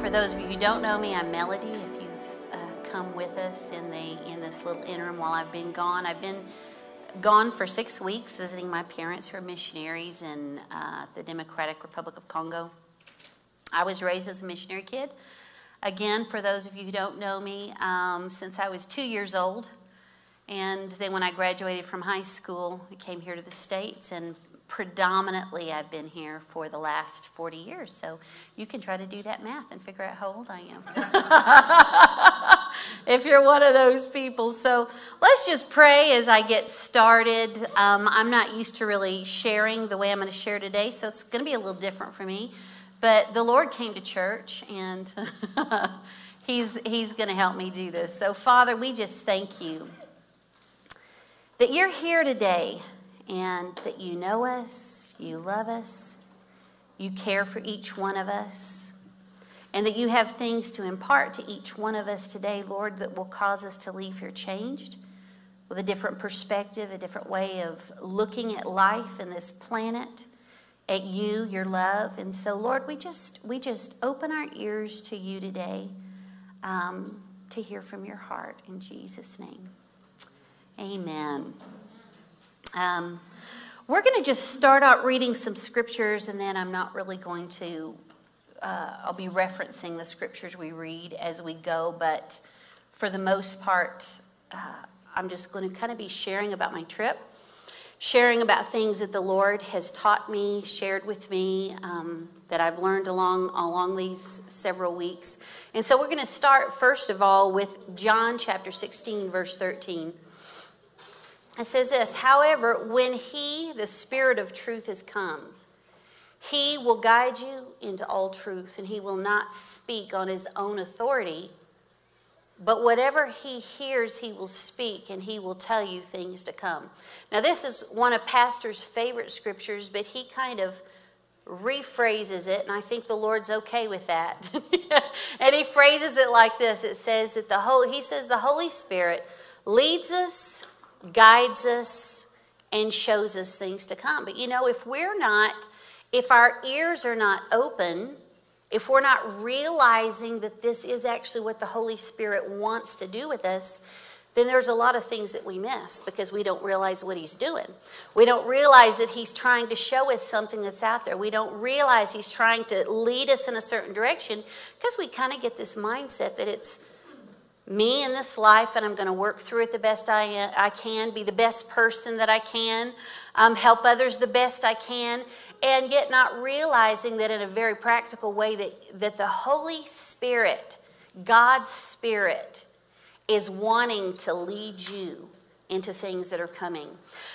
For those of you who don't know me, I'm Melody. If you've come with us in this little interim while I've been gone for 6 weeks visiting my parents who are missionaries in the Democratic Republic of Congo. I was raised as a missionary kid. Again, for those of you who don't know me, since I was 2 years old. And then when I graduated from high school, I came here to the States, and predominantly I've been here for the last 40 years. So you can try to do that math and figure out how old I am. If you're one of those people. So let's just pray as I get started. I'm not used to really sharing the way I'm going to share today, so it's going to be a little different for me. But the Lord came to church, and He's going to help me do this. So Father, we just thank you that you're here today, and that you know us, you love us, you care for each one of us, and that you have things to impart to each one of us today, Lord, that will cause us to leave here changed with a different perspective, a different way of looking at life and this planet, at you, your love. And so, Lord, we just open our ears to you today to hear from your heart. In Jesus' name, amen. We're going to just start out reading some scriptures, and then I'm not really going to, I'll be referencing the scriptures we read as we go, but for the most part, I'm just going to kind of be sharing about my trip, sharing about things that the Lord has taught me, shared with me, that I've learned along these several weeks. And so we're going to start, first of all, with John chapter 16, verse 13. It says this: however, when He, the Spirit of truth, has come, He will guide you into all truth, and He will not speak on His own authority, but whatever He hears, He will speak, and He will tell you things to come. Now, this is one of Pastor's favorite scriptures, but he kind of rephrases it, and I think the Lord's okay with that. And he phrases it like this. It says that the Holy Spirit leads us, guides us, and shows us things to come. But you know, if our ears are not open, if we're not realizing that this is actually what the Holy Spirit wants to do with us, then there's a lot of things that we miss because we don't realize what He's doing. We don't realize that He's trying to show us something that's out there. We don't realize He's trying to lead us in a certain direction because we kind of get this mindset that it's me in this life, and I'm going to work through it the best I can, be the best person that I can, help others the best I can, and yet not realizing that in a very practical way that the Holy Spirit, God's Spirit, is wanting to lead you into things that are coming.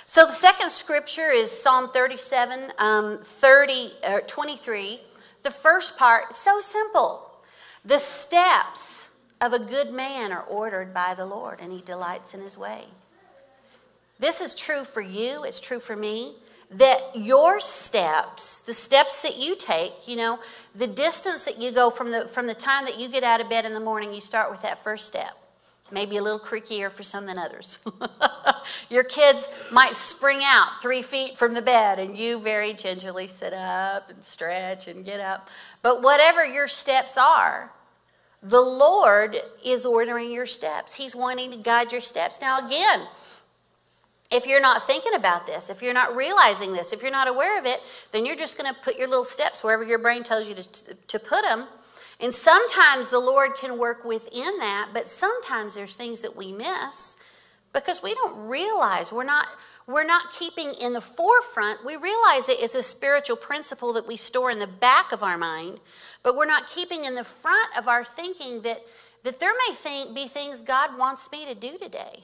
So the second scripture is Psalm 37, 23. The first part, so simple. The steps of a good man are ordered by the Lord, and He delights in His way. This is true for you. It's true for me. That your steps, the steps that you take, you know, the distance that you go from the time that you get out of bed in the morning, you start with that first step. Maybe a little creakier for some than others. Your kids might spring out 3 feet from the bed, and you very gingerly sit up and stretch and get up. But whatever your steps are, the Lord is ordering your steps. He's wanting to guide your steps. Now again, if you're not thinking about this, if you're not realizing this, if you're not aware of it, then you're just going to put your little steps wherever your brain tells you to put them. And sometimes the Lord can work within that, but sometimes there's things that we miss because we don't realize. We're not keeping in the forefront. We realize it is a spiritual principle that we store in the back of our mind, but we're not keeping in the front of our thinking that there may be things God wants me to do today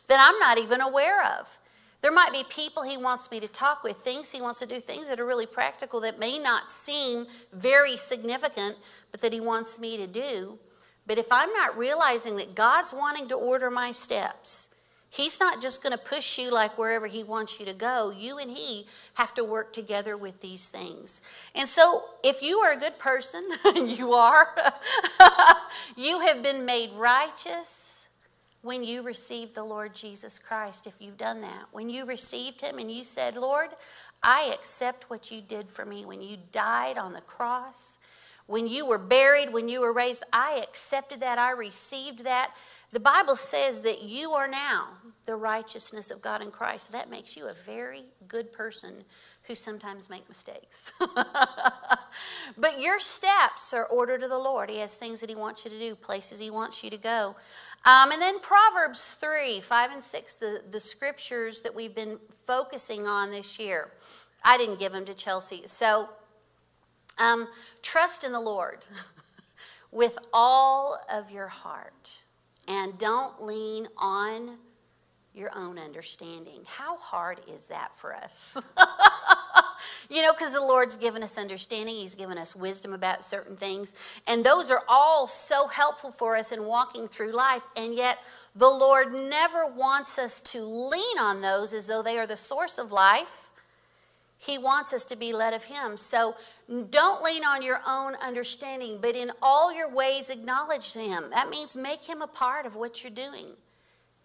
that I'm not even aware of. There might be people He wants me to talk with, things He wants to do, things that are really practical that may not seem very significant, but that He wants me to do. But if I'm not realizing that God's wanting to order my steps, He's not just going to push you like wherever He wants you to go. You and He have to work together with these things. And so if you are a good person, you are, you have been made righteous when you received the Lord Jesus Christ. If you've done that, when you received Him and you said, Lord, I accept what you did for me when you died on the cross, when you were buried, when you were raised. I accepted that. I received that. The Bible says that you are now the righteousness of God in Christ. That makes you a very good person who sometimes make mistakes. But your steps are ordered of the Lord. He has things that he wants you to do, places he wants you to go. And then Proverbs 3, 5, and 6, the scriptures that we've been focusing on this year. I didn't give them to Chelsea. So trust in the Lord with all of your heart. And don't lean on your own understanding. How hard is that for us? You know, because the Lord's given us understanding. He's given us wisdom about certain things. And those are all so helpful for us in walking through life. And yet the Lord never wants us to lean on those as though they are the source of life. He wants us to be led of him. So don't lean on your own understanding, but in all your ways acknowledge him. That means make him a part of what you're doing.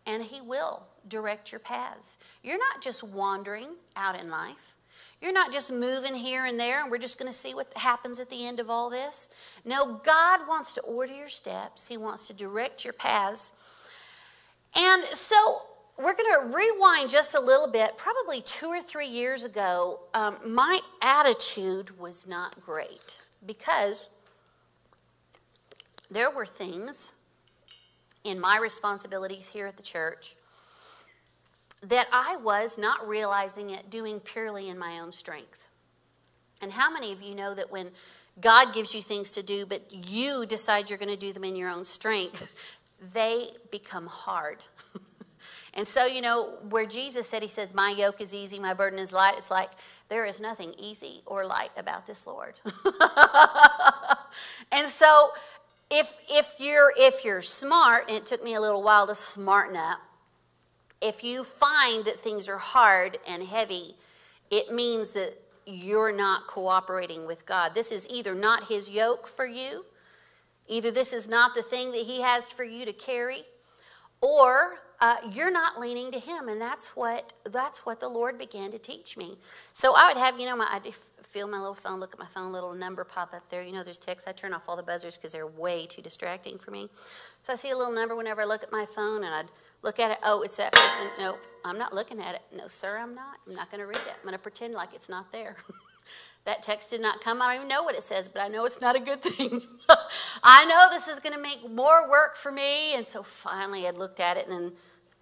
And he will direct your paths. You're not just wandering out in life. You're not just moving here and there and we're just going to see what happens at the end of all this. No, God wants to order your steps. He wants to direct your paths. And so we're going to rewind just a little bit. Probably 2 or 3 years ago, my attitude was not great because there were things in my responsibilities here at the church that I was not realizing it, doing purely in my own strength. And how many of you know that when God gives you things to do, but you decide you're going to do them in your own strength, they become hard? And so, you know, where Jesus said, he said, my yoke is easy, my burden is light. It's like, there is nothing easy or light about this Lord. And so, if you're smart, and it took me a little while to smarten up, if you find that things are hard and heavy, it means that you're not cooperating with God. This is either not his yoke for you, either this is not the thing that he has for you to carry, or you're not leaning to him. And that's what the Lord began to teach me. So I would have, you know, I'd feel my little phone, look at my phone, little number pop up there. You know, there's texts. I turn off all the buzzers because they're way too distracting for me. So I see a little number whenever I look at my phone, and I'd look at it. Oh, it's that person. No, I'm not looking at it. No, sir, I'm not. I'm not going to read it. I'm going to pretend like it's not there. That text did not come. I don't even know what it says, but I know it's not a good thing. I know this is going to make more work for me. And so finally I looked at it, and then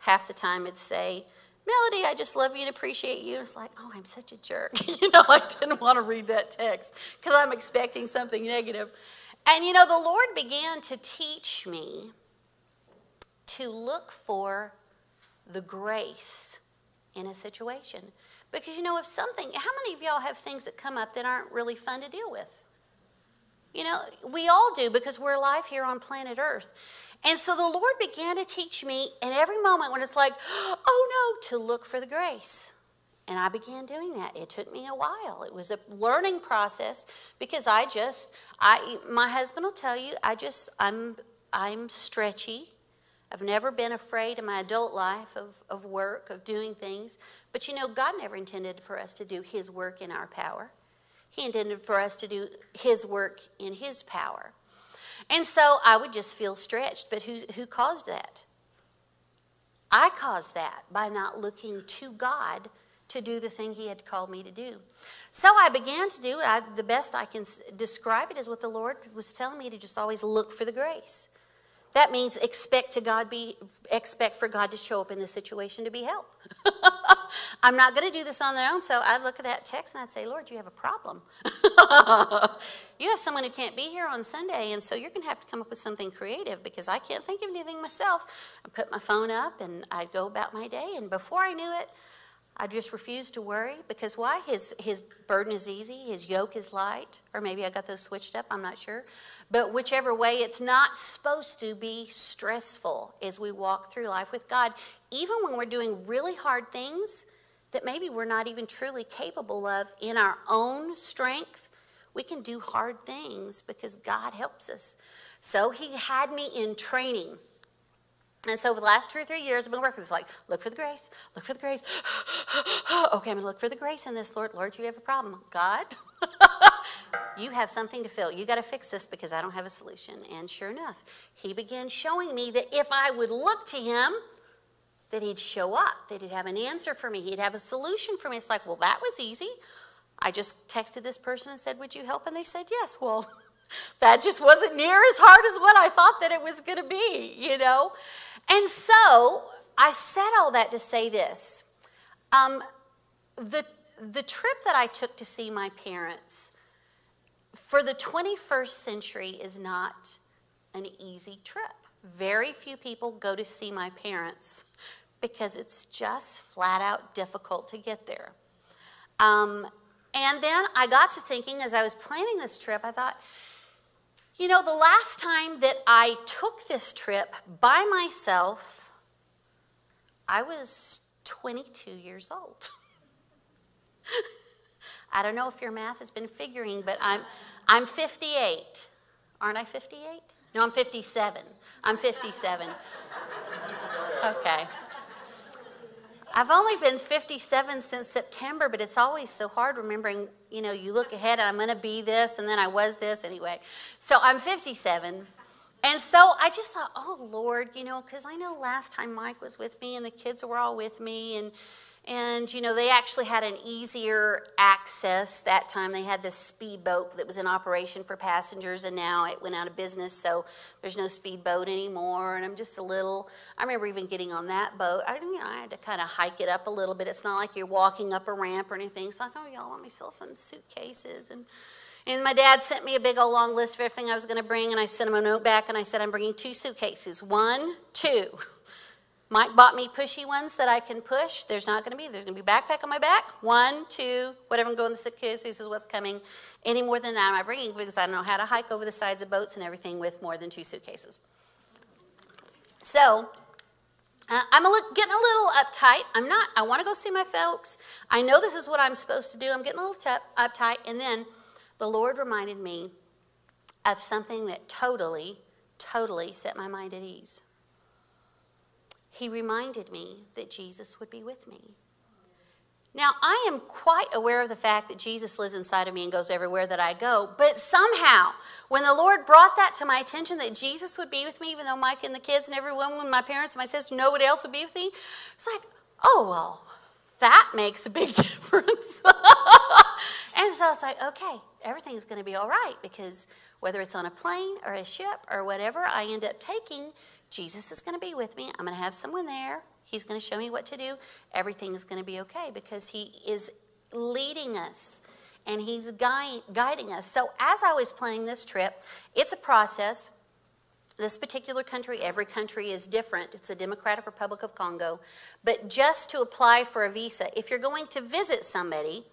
half the time it'd say, Melody, I just love you and appreciate you. And it's like, oh, I'm such a jerk. You know, I didn't want to read that text because I'm expecting something negative. And, you know, the Lord began to teach me to look for the grace in a situation. Because, you know, if something, how many of y'all have things that come up that aren't really fun to deal with? You know, we all do, because we're alive here on planet Earth. And so the Lord began to teach me in every moment when it's like, oh no, to look for the grace. And I began doing that. It took me a while. It was a learning process because my husband will tell you, I'm stretchy. I've never been afraid in my adult life of work, of doing things. But you know, God never intended for us to do his work in our power. He intended for us to do his work in his power. And so I would just feel stretched. But who caused that? I caused that by not looking to God to do the thing he had called me to do. So I began to do, the best I can describe it is what the Lord was telling me, to just always look for the grace. That means expect for God to show up in the situation to be help. I'm not going to do this on their own, so I'd look at that text and I'd say, Lord, you have a problem. You have someone who can't be here on Sunday, and so you're going to have to come up with something creative because I can't think of anything myself. I put my phone up and I'd go about my day, and before I knew it, I just refused to worry. Because why? His burden is easy, his yoke is light, or maybe I got those switched up, I'm not sure. But whichever way, it's not supposed to be stressful as we walk through life with God. Even when we're doing really hard things that maybe we're not even truly capable of in our own strength, we can do hard things because God helps us. So he had me in training. And so for the last 2 or 3 years, I've been working. It's like, look for the grace, look for the grace. Okay, I'm going to look for the grace in this, Lord. Lord, you have a problem. God, You have something to fill. You got to fix this because I don't have a solution. And sure enough, he began showing me that if I would look to him, that he'd show up, that he'd have an answer for me. He'd have a solution for me. It's like, well, that was easy. I just texted this person and said, would you help? And they said, yes. Well, that just wasn't near as hard as what I thought that it was going to be, you know. And so I said all that to say this. The trip that I took to see my parents for the 21st century is not an easy trip. Very few people go to see my parents because it's just flat out difficult to get there. And then I got to thinking as I was planning this trip, I thought, you know, the last time that I took this trip by myself, I was 22 years old. I don't know if your math has been figuring, but I'm 58. Aren't I 58? No, I'm 57. I'm 57. Okay. I've only been 57 since September, but it's always so hard remembering, you know, you look ahead and I'm going to be this, and then I was this anyway. So I'm 57. And so I just thought, oh, Lord, you know, because I know last time Mike was with me and the kids were all with me, and, you know, they actually had an easier access that time. They had this speedboat that was in operation for passengers, and now it went out of business, so there's no speedboat anymore. And I'm just a little, I remember even getting on that boat. I had to kind of hike it up a little bit. It's not like you're walking up a ramp or anything. It's like, oh, y'all want myself in suitcases. And my dad sent me a big old long list of everything I was going to bring, and I sent him a note back, and I said, I'm bringing 2 suitcases. 1, 2. Mike bought me pushy ones that I can push. There's going to be backpack on my back. 1, 2, whatever I'm going in the suitcase, this is what's coming. Any more than that am I bringing because I don't know how to hike over the sides of boats and everything with more than 2 suitcases. So I'm getting a little uptight. I want to go see my folks. I know this is what I'm supposed to do. I'm getting a little uptight. And then the Lord reminded me of something that totally set my mind at ease. He reminded me that Jesus would be with me. Now, I am quite aware of the fact that Jesus lives inside of me and goes everywhere that I go, but somehow, when the Lord brought that to my attention, that Jesus would be with me, even though Mike and the kids and everyone, when my parents and my sister, nobody else would be with me, it's like, oh, well, that makes a big difference. And so I was like, okay, everything's going to be all right, because whether it's on a plane or a ship or whatever I end up taking, Jesus is going to be with me. I'm going to have someone there. He's going to show me what to do. Everything is going to be okay because he is leading us and he's guiding us. So as I was planning this trip, it's a process. This particular country, every country is different. It's the Democratic Republic of Congo. But just to apply for a visa, if you're going to visit somebody,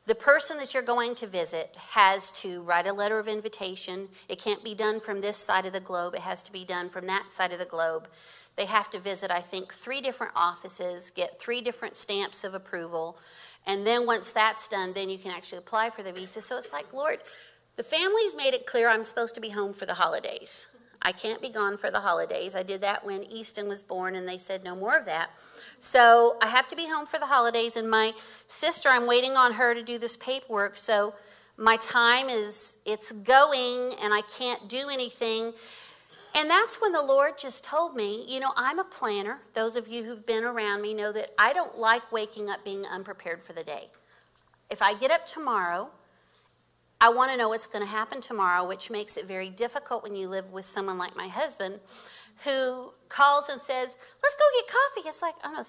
the person that you're going to visit has to write a letter of invitation. It can't be done from this side of the globe. It has to be done from that side of the globe. They have to visit, I think, 3 different offices, get 3 different stamps of approval. And then once that's done, then you can actually apply for the visa. So it's like, Lord, the family's made it clear I'm supposed to be home for the holidays. I can't be gone for the holidays. I did that when Easton was born, and they said no more of that. So I have to be home for the holidays, and my sister, I'm waiting on her to do this paperwork, so my time it's going, and I can't do anything. And that's when the Lord just told me, you know, I'm a planner. Those of you who've been around me know that I don't like waking up being unprepared for the day. If I get up tomorrow, I want to know what's going to happen tomorrow, which makes it very difficult when you live with someone like my husband, who calls and says, let's go get coffee. It's like, oh no,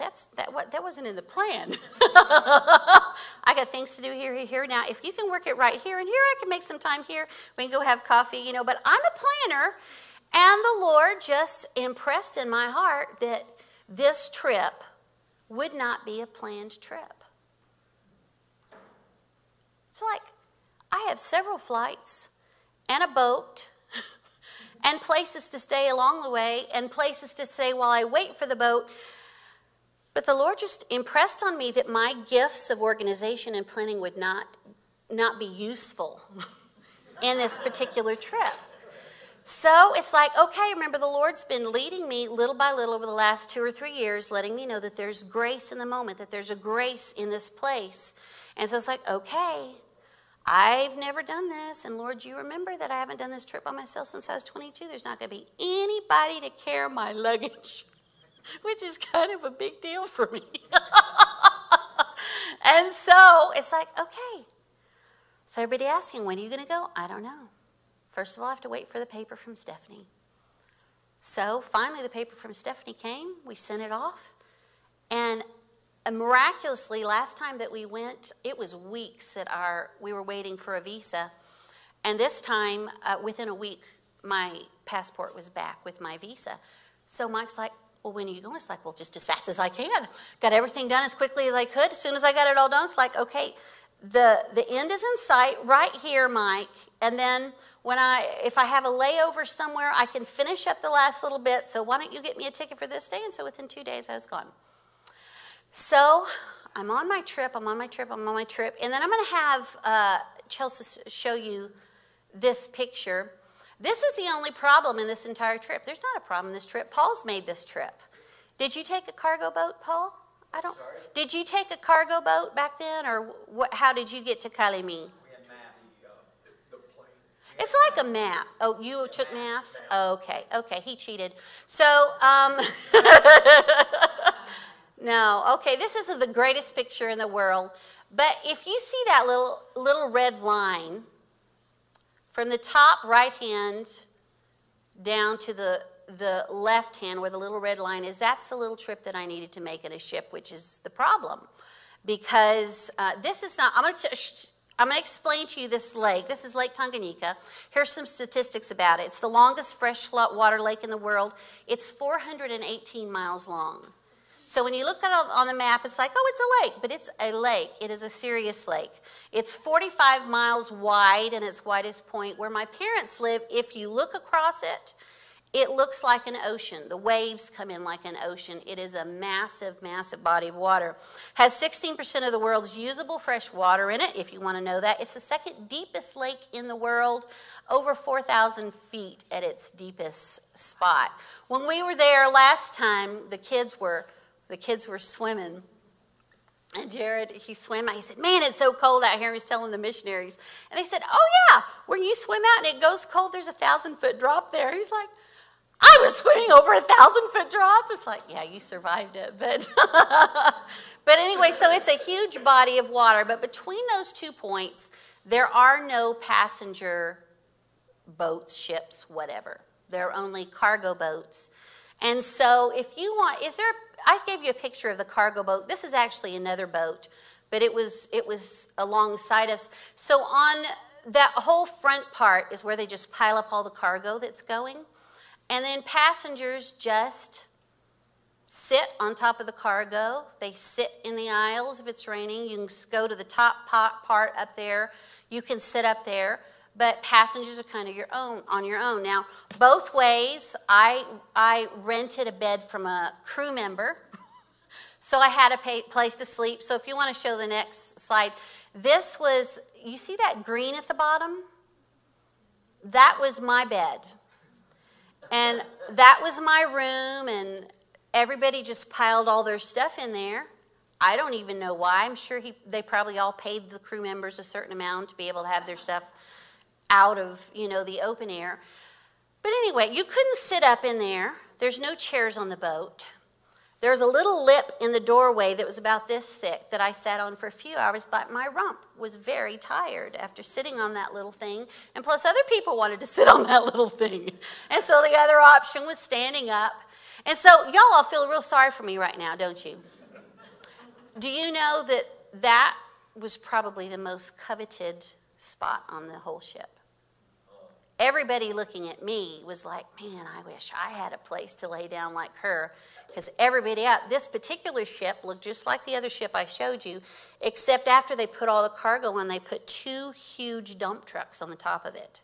that wasn't in the plan. I got things to do here. Now, if you can work it right here and here, I can make some time here. We can go have coffee, you know, but I'm a planner. And the Lord just impressed in my heart that this trip would not be a planned trip. It's like, I have several flights and a boat and places to stay along the way and places to stay while I wait for the boat. But the Lord just impressed on me that my gifts of organization and planning would not be useful in this particular trip. So it's like, okay, remember the Lord's been leading me little by little over the last 2 or 3 years, letting me know that there's grace in the moment, that there's a grace in this place. And so it's like, okay, I've never done this, and Lord, you remember that I haven't done this trip by myself since I was 22. There's not going to be anybody to carry my luggage, which is kind of a big deal for me. And so it's like, okay. So everybody asking, when are you going to go? I don't know. First of all, I have to wait for the paper from Stephanie. So finally the paper from Stephanie came. We sent it off. And miraculously, last time that we went, it was weeks that we were waiting for a visa. And this time, within a week, my passport was back with my visa. So Mike's like, well, when are you going? It's like, well, just as fast as I can. Got everything done as quickly as I could. As soon as I got it all done, it's like, okay, the end is in sight right here, Mike. And then if I have a layover somewhere, I can finish up the last little bit. So why don't you get me a ticket for this day? And so within 2 days, I was gone. So I'm on my trip. And then I'm going to have Chelsea show you this picture. This is the only problem in this entire trip. There's not a problem in this trip. Paul's made this trip. Did you take a cargo boat, Paul? Sorry? Did you take a cargo boat back then, or how did you get to Kalimi? We had math, the plane. It's like a map. Oh, you took math? Okay, he cheated. So, no, okay, this isn't the greatest picture in the world, but if you see that little red line from the top right hand down to the left hand where the little red line is, that's the little trip that I needed to make in a ship, which is the problem. Because this is not, I'm going to explain to you this lake. This is Lake Tanganyika. Here's some statistics about it. It's the longest freshwater lake in the world. It's 418 miles long. So when you look at it on the map, it's like, oh, it's a lake, but it's a lake. It is a serious lake. It's 45 miles wide in its widest point. Where my parents live, if you look across it, it looks like an ocean. The waves come in like an ocean. It is a massive, massive body of water. Has 16% of the world's usable fresh water in it, if you want to know that. It's the second deepest lake in the world, over 4,000 feet at its deepest spot. When we were there last time, the kids were swimming. And Jared, he swam out. He said, man, it's so cold out here. He's telling the missionaries. And they said, oh, yeah, when you swim out and it goes cold, there's a 1,000-foot drop there. He's like, I was swimming over a 1,000-foot drop. It's like, yeah, you survived it. But, but anyway, so it's a huge body of water. But between those 2 points, there are no passenger boats, ships, whatever. There are only cargo boats. And so if you want, I gave you a picture of the cargo boat. This is actually another boat, but it was alongside us. So on that whole front part is where they just pile up all the cargo that's going. And then passengers just sit on top of the cargo. They sit in the aisles if it's raining. You can go to the top part up there. You can sit up there. But passengers are kind of on your own. Now, both ways, I rented a bed from a crew member. So I had a place to sleep. So if you want to show the next slide, this was, you see that green at the bottom? That was my bed. And that was my room, and everybody just piled all their stuff in there. I don't even know why. I'm sure they probably all paid the crew members a certain amount to be able to have their stuff out of, the open air. But anyway, you couldn't sit up in there. There's no chairs on the boat. There's a little lip in the doorway that was about this thick that I sat on for a few hours, but my rump was very tired after sitting on that little thing. And plus other people wanted to sit on that little thing. And so the other option was standing up. And so y'all all feel real sorry for me right now, don't you? Do you know that was probably the most coveted spot on the whole ship? Everybody looking at me was like, man, I wish I had a place to lay down like her. Because everybody out, this particular ship looked just like the other ship I showed you, except after they put all the cargo in, they put 2 huge dump trucks on the top of it.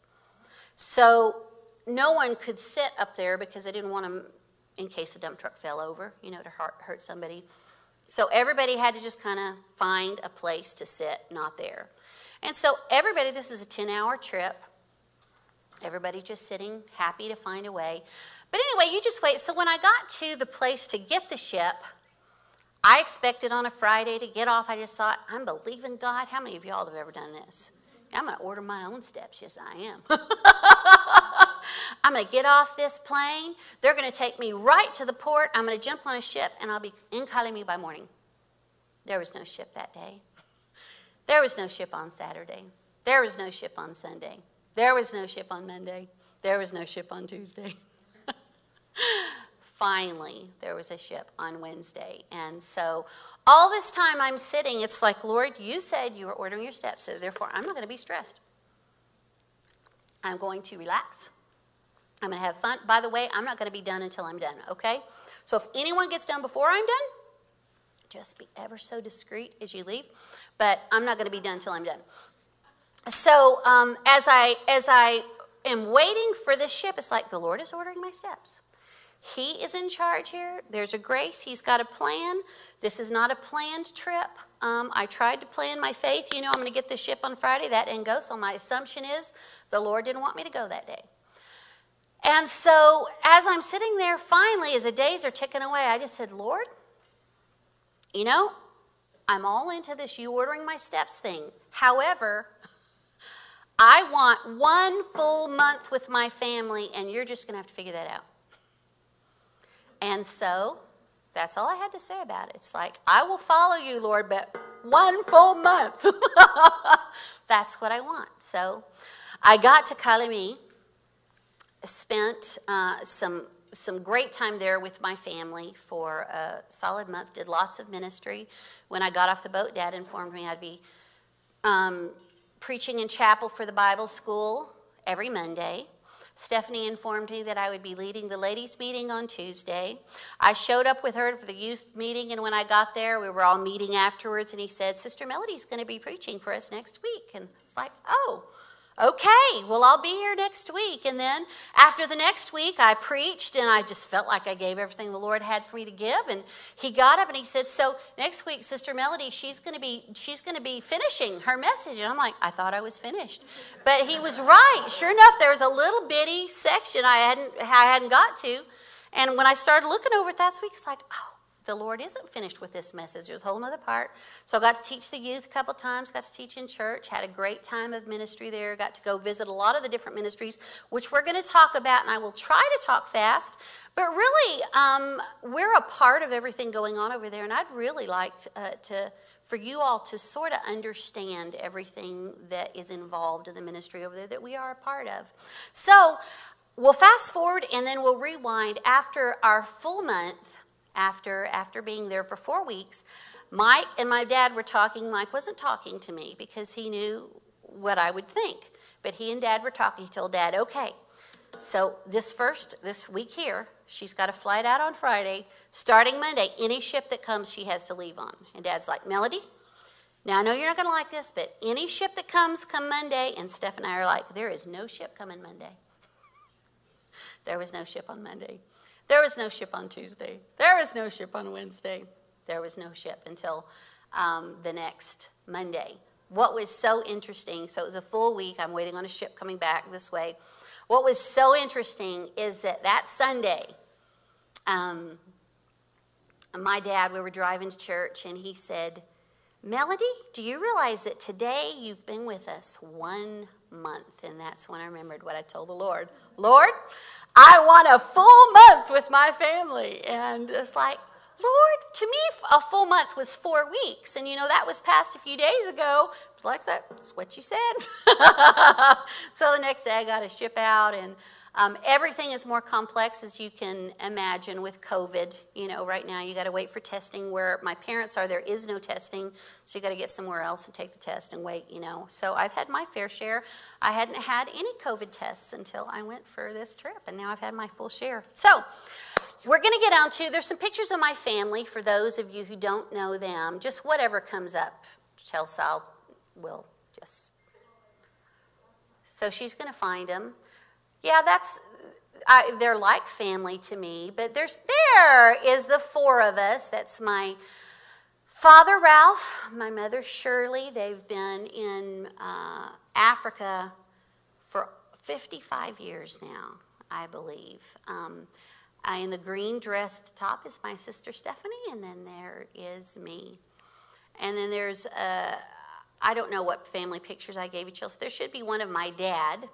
So no one could sit up there because they didn't want them, in case the dump truck fell over, to hurt somebody. So everybody had to just kind of find a place to sit, not there. And so everybody, this is a 10-hour trip. Everybody just sitting, happy to find a way. But anyway, you just wait. So when I got to the place to get the ship, I expected on a Friday to get off. I just thought, I'm believing God. How many of y'all have ever done this? I'm going to order my own steps. Yes, I am. I'm going to get off this plane. They're going to take me right to the port. I'm going to jump on a ship, and I'll be in Kalimi by morning. There was no ship that day. There was no ship on Saturday. There was no ship on Sunday. There was no ship on Monday. There was no ship on Tuesday. Finally, there was a ship on Wednesday. And so all this time I'm sitting, it's like, Lord, you said you were ordering your steps, so therefore I'm not going to be stressed. I'm going to relax. I'm going to have fun. By the way, I'm not going to be done until I'm done, okay? So if anyone gets done before I'm done, just be ever so discreet as you leave. But I'm not going to be done until I'm done. So as I am waiting for this ship, it's like the Lord is ordering my steps. He is in charge here. There's a grace. He's got a plan. This is not a planned trip. I tried to plan my faith. You know, I'm going to get the ship on Friday. That didn't go. So my assumption is the Lord didn't want me to go that day. And so as I'm sitting there, finally, as the days are ticking away, I just said, Lord, you know, I'm all into this you ordering my steps thing. However, I want 1 full month with my family, and you're just going to have to figure that out. And so that's all I had to say about it. It's like, I will follow you, Lord, but 1 full month. That's what I want. So I got to Kalimi, spent some great time there with my family for a solid month, did lots of ministry. When I got off the boat, Dad informed me I'd be preaching in chapel for the Bible school every Monday. Stephanie informed me that I would be leading the ladies' meeting on Tuesday. I showed up with her for the youth meeting, and when I got there, we were all meeting afterwards, and he said, Sister Melody's going to be preaching for us next week. And it's like, oh, okay, well, I'll be here next week. And then after the next week, I preached, and I just felt like I gave everything the Lord had for me to give. And he got up and he said, so next week, Sister Melody, she's going to be finishing her message. And I'm like, I thought I was finished. But he was right. Sure enough, there was a little bitty section I hadn't got to. And when I started looking over it that week, it's like, oh, the Lord isn't finished with this message. There's a whole other part. So I got to teach the youth a couple times, got to teach in church, had a great time of ministry there, got to go visit a lot of the different ministries, which we're going to talk about, and I will try to talk fast. But really, we're a part of everything going on over there, and I'd really like for you all to sort of understand everything that is involved in the ministry over there that we are a part of. So we'll fast forward, and then we'll rewind. After our full month, after being there for 4 weeks, Mike and my dad were talking. Mike wasn't talking to me because he knew what I would think. But he and Dad were talking. He told Dad, okay, so this week here, she's got a flight out on Friday. Starting Monday, any ship that comes, she has to leave on. And Dad's like, Melody, now I know you're not going to like this, but any ship that comes come Monday, and Steph and I are like, there is no ship coming Monday. There was no ship on Monday. There was no ship on Tuesday. There was no ship on Wednesday. There was no ship until the next Monday. What was so interesting, so it was a full week. I'm waiting on a ship coming back this way. What was so interesting is that Sunday, my dad, we were driving to church, and he said, Melody, do you realize that today you've been with us 1 month? And that's when I remembered what I told the Lord. Lord, I want a full month with my family. And it's like, Lord, to me, a full month was 4 weeks. And, you know, that was passed a few days ago. Like that's what you said. So the next day I got to ship out, and everything is more complex, as you can imagine, with COVID. You know, right now you got to wait for testing. Where my parents are, there is no testing, so you got to get somewhere else and take the test and wait, you know. So I've had my fair share. I hadn't had any COVID tests until I went for this trip, and now I've had my full share. So we're going to get on to, there's some pictures of my family for those of you who don't know them. Just whatever comes up, Chelsea will just. So she's going to find them. Yeah, they're like family to me, but there is the 4 of us. That's my father, Ralph, my mother, Shirley. They've been in Africa for 55 years now, I believe. In the green dress at the top is my sister, Stephanie, and then there is me. And then there's I don't know what family pictures I gave you, Chelsea. There should be one of my dad.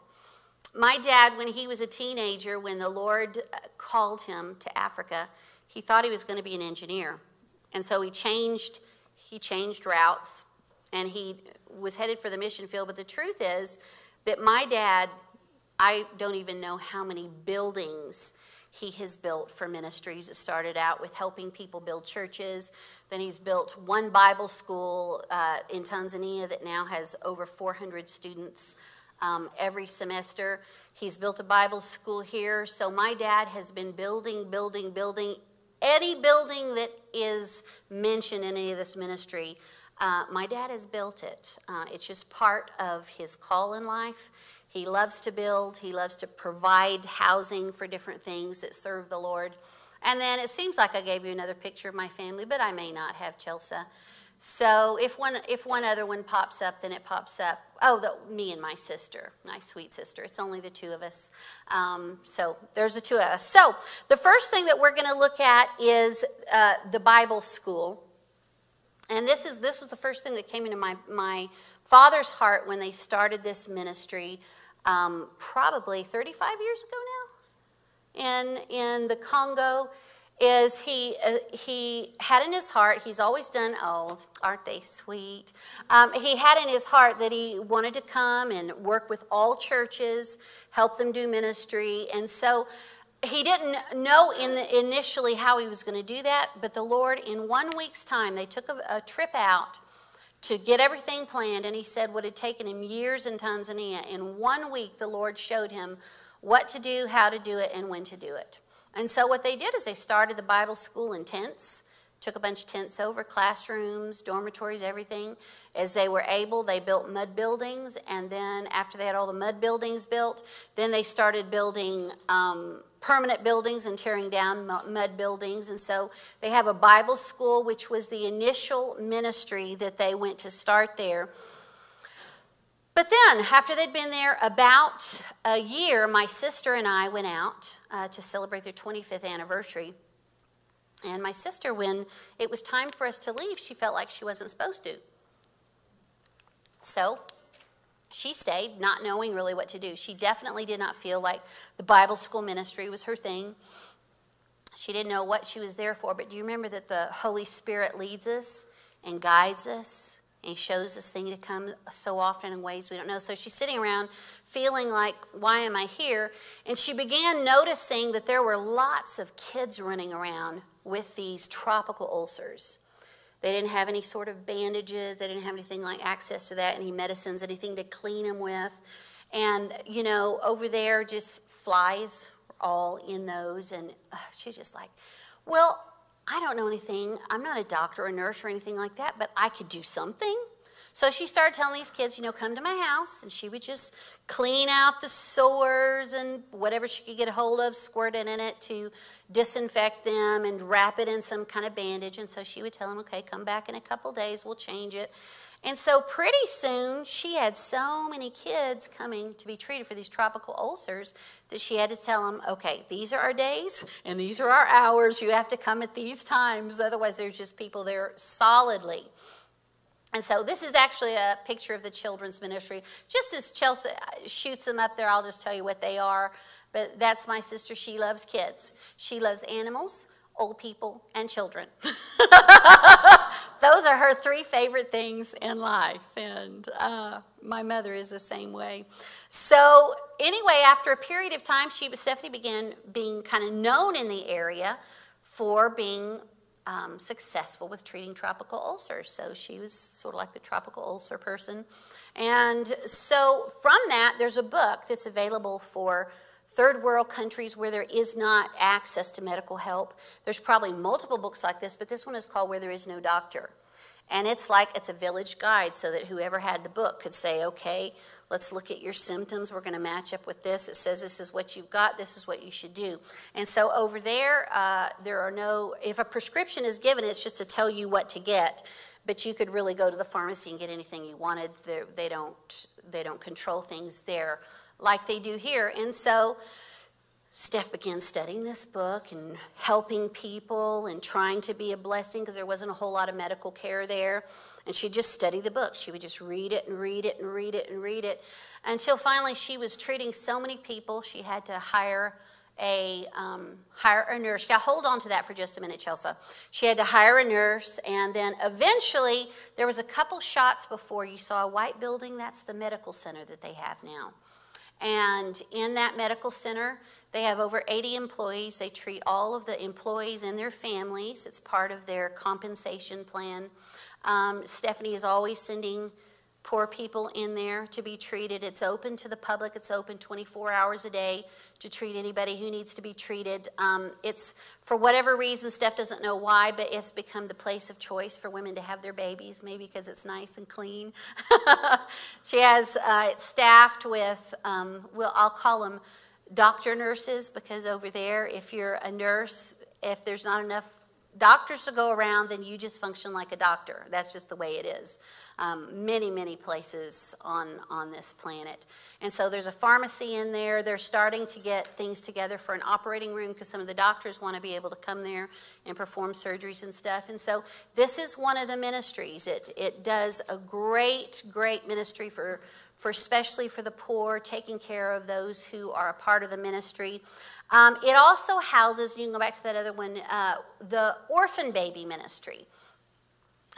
My dad, when he was a teenager, when the Lord called him to Africa, he thought he was going to be an engineer. And so he changed routes, and he was headed for the mission field. But the truth is that my dad, I don't even know how many buildings he has built for ministries. It started out with helping people build churches. Then he's built one Bible school in Tanzania that now has over 400 students every semester. He's built a Bible school here. So my dad has been building. Any building that is mentioned in any of this ministry, my dad has built it. It's just part of his call in life. He loves to build. He loves to provide housing for different things that serve the Lord. And then it seems like I gave you another picture of my family, but I may not have, Chelsea. So if one other one pops up, then it pops up. Oh, me and my sister, my sweet sister. It's only the two of us. So there's the two of us. So the first thing that we're going to look at is the Bible school. And this was the first thing that came into my father's heart when they started this ministry, probably 35 years ago now, in the Congo. Is he had in his heart, he's always done, oh, aren't they sweet? He had in his heart that he wanted to come and work with all churches, help them do ministry. And so he didn't know initially how he was going to do that, but the Lord, in 1 week's time, they took a trip out to get everything planned, and he said what had taken him years in Tanzania. In 1 week, the Lord showed him what to do, how to do it, and when to do it. And so what they did is they started the Bible school in tents, took a bunch of tents over, classrooms, dormitories, everything. As they were able, they built mud buildings, and then after they had all the mud buildings built, then they started building permanent buildings and tearing down mud buildings. And so they have a Bible school, which was the initial ministry that they went to start there. But then, after they'd been there about a year, my sister and I went out to celebrate their 25th anniversary. And my sister, when it was time for us to leave, she felt like she wasn't supposed to. So she stayed, not knowing really what to do. She definitely did not feel like the Bible school ministry was her thing. She didn't know what she was there for. But do you remember that the Holy Spirit leads us and guides us? And he shows us things to come so often in ways we don't know. So she's sitting around feeling like, why am I here? And she began noticing that there were lots of kids running around with these tropical ulcers. They didn't have any sort of bandages. They didn't have anything like access to that, any medicines, anything to clean them with. And, you know, over there, just flies all in those. And she's just like, well, I don't know anything. I'm not a doctor or a nurse or anything like that, but I could do something. So she started telling these kids, you know, come to my house, and she would just clean out the sores and whatever she could get a hold of, squirt it in it to disinfect them and wrap it in some kind of bandage. And so she would tell them, okay, come back in a couple days, we'll change it. And so pretty soon, she had so many kids coming to be treated for these tropical ulcers that she had to tell them, okay, these are our days and these are our hours. You have to come at these times. Otherwise, there's just people there solidly. And so this is actually a picture of the children's ministry. Just as Chelsea shoots them up there, I'll just tell you what they are. But that's my sister. She loves kids. She loves animals, old people, and children. Those are her three favorite things in life, and my mother is the same way. So anyway, after a period of time, Stephanie began being kind of known in the area for being successful with treating tropical ulcers. So she was sort of like the tropical ulcer person. And so from that, there's a book that's available for third world countries where there is not access to medical help. There's probably multiple books like this, but this one is called Where There Is No Doctor. And it's a village guide so that whoever had the book could say, okay, let's look at your symptoms. We're going to match up with this. It says this is what you've got. This is what you should do. And so over there, there are no, if a prescription is given, it's just to tell you what to get. But you could really go to the pharmacy and get anything you wanted. They don't control things there like they do here. And so Steph began studying this book and helping people and trying to be a blessing because there wasn't a whole lot of medical care there. And she'd just study the book. She would just read it and read it and read it and read it until finally she was treating so many people she had to hire a nurse. Yeah, hold on to that for just a minute, Chelsea. She had to hire a nurse, and then eventually there was a couple shots before you saw a white building. That's the medical center that they have now. And in that medical center, they have over 80 employees. They treat all of the employees and their families. It's part of their compensation plan. Stephanie is always sending poor people in there to be treated. It's open to the public. It's open 24 hours a day to treat anybody who needs to be treated. It's, for whatever reason, Steph doesn't know why, but it's become the place of choice for women to have their babies, maybe because it's nice and clean. She has it's staffed with, I'll call them doctor nurses, because over there, if you're a nurse, if there's not enough doctors to go around, then you just function like a doctor. That's just the way it is. Many, many places on this planet. And so there's a pharmacy in there. They're starting to get things together for an operating room because some of the doctors want to be able to come there and perform surgeries and stuff. And so this is one of the ministries. It does a great, great ministry for especially for the poor, taking care of those who are a part of the ministry. It also houses, you can go back to that other one, the orphan baby ministry.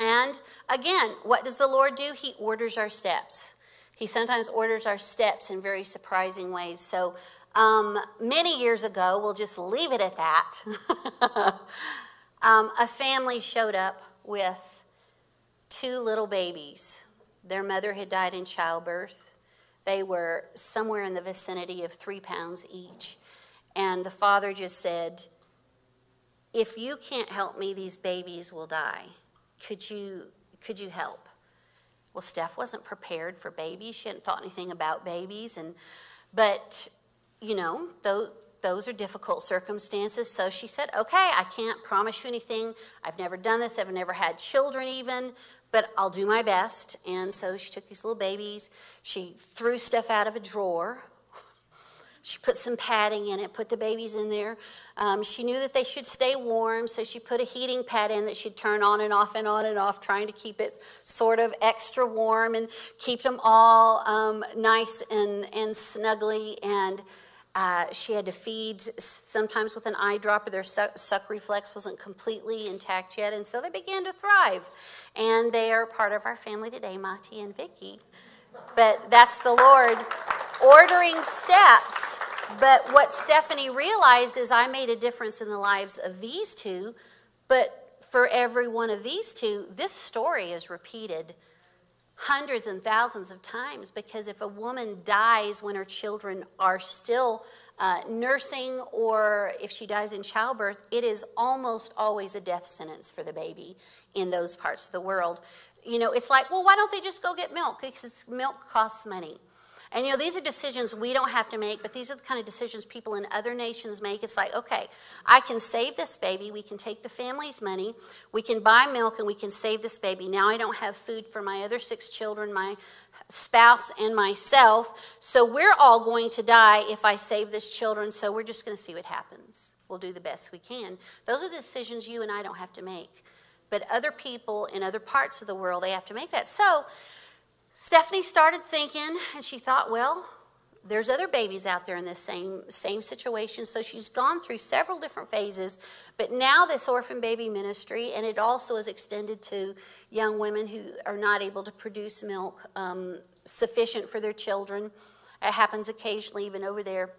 And again, what does the Lord do? He orders our steps. He sometimes orders our steps in very surprising ways. So many years ago, we'll just leave it at that, a family showed up with 2 little babies. Their mother had died in childbirth. They were somewhere in the vicinity of 3 pounds each. And the father just said, if you can't help me, these babies will die. Could you help? Well, Steph wasn't prepared for babies. She hadn't thought anything about babies. But, you know, those are difficult circumstances. So she said, okay, I can't promise you anything. I've never done this. I've never had children even. But I'll do my best. And so she took these little babies. She threw stuff out of a drawer. She put some padding in it, put the babies in there. She knew that they should stay warm, so she put a heating pad in that she'd turn on and off and on and off, trying to keep it sort of extra warm and keep them all nice and snuggly. And she had to feed sometimes with an eyedropper. Their suck reflex wasn't completely intact yet, and so they began to thrive. And they are part of our family today, Mati and Vicky. But that's the Lord ordering steps. But what Stephanie realized is I made a difference in the lives of these 2, but for every one of these 2, this story is repeated hundreds and thousands of times, because if a woman dies when her children are still nursing, or if she dies in childbirth, it is almost always a death sentence for the baby in those parts of the world. You know, it's like, well, why don't they just go get milk? Because milk costs money. And, you know, these are decisions we don't have to make, but these are the kind of decisions people in other nations make. It's like, okay, I can save this baby. We can take the family's money. We can buy milk, and we can save this baby. Now I don't have food for my other 6 children, my spouse, and myself. So we're all going to die if I save this children, so we're just going to see what happens. We'll do the best we can. Those are the decisions you and I don't have to make. But other people in other parts of the world, they have to make that. So Stephanie started thinking, and she thought, well, there's other babies out there in this same situation. So she's gone through several different phases. But now this orphan baby ministry, and it also is extended to young women who are not able to produce milk sufficient for their children. It happens occasionally even over there.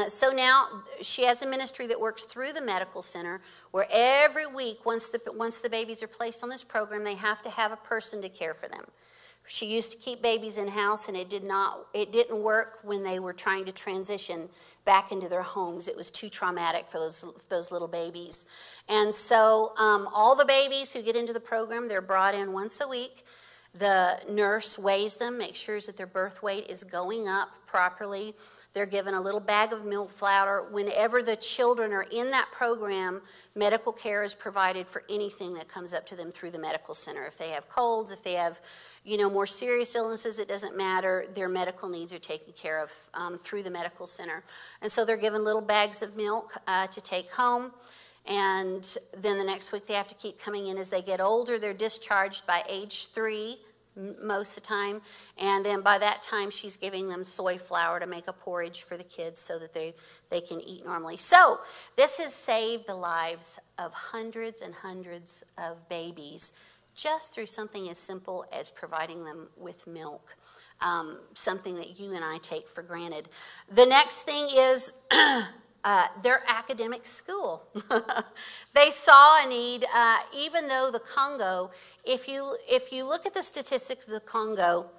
So now she has a ministry that works through the medical center, where every week, once the babies are placed on this program, they have to have a person to care for them. She used to keep babies in-house, and it didn't work when they were trying to transition back into their homes. It was too traumatic for those little babies. And so all the babies who get into the program, they're brought in once a week. The nurse weighs them, makes sure that their birth weight is going up properly. They're given a little bag of milk flour. Whenever the children are in that program, medical care is provided for anything that comes up to them through the medical center. If they have colds, if they have, more serious illnesses, it doesn't matter. Their medical needs are taken care of through the medical center. And so they're given little bags of milk to take home. And then the next week they have to keep coming in. As they get older, they're discharged by age 3 most of the time. And then by that time, she's giving them soy flour to make a porridge for the kids so that they can eat normally. So this has saved the lives of hundreds and hundreds of babies just through something as simple as providing them with milk, something that you and I take for granted. The next thing is their academic school. They saw a need, even though the Congo, if you look at the statistics of the Congo,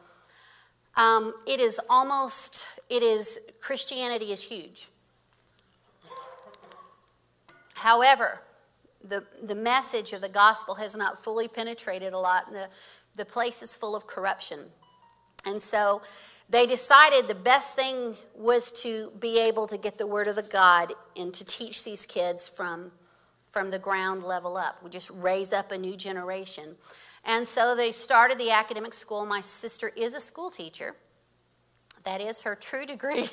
Christianity is huge. However, the message of the gospel has not fully penetrated a lot, and the place is full of corruption. And so they decided the best thing was to be able to get the word of the God and to teach these kids from the ground level up. We just raise up a new generation. And so they started the academic school. My sister is a school teacher. That is her true degree.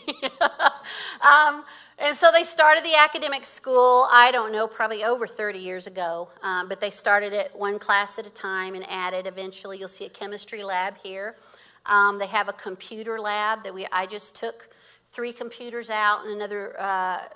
And so they started the academic school, I don't know, probably over 30 years ago. But they started it one class at a time and added. Eventually, you'll see a chemistry lab here. They have a computer lab that I just took 3 computers out, and another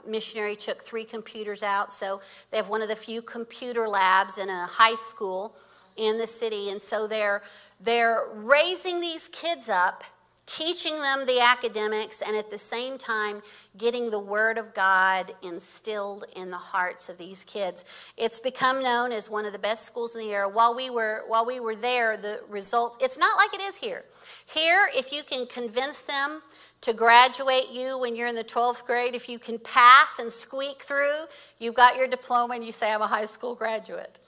missionary took 3 computers out. So they have one of the few computer labs in a high school in the city. And so they're raising these kids up, teaching them the academics, and at the same time getting the Word of God instilled in the hearts of these kids. It's become known as one of the best schools in the area. While we were there, the results, it's not like it is here. Here, if you can convince them to graduate you when you're in the 12th grade, if you can pass and squeak through, you've got your diploma and you say, I'm a high school graduate.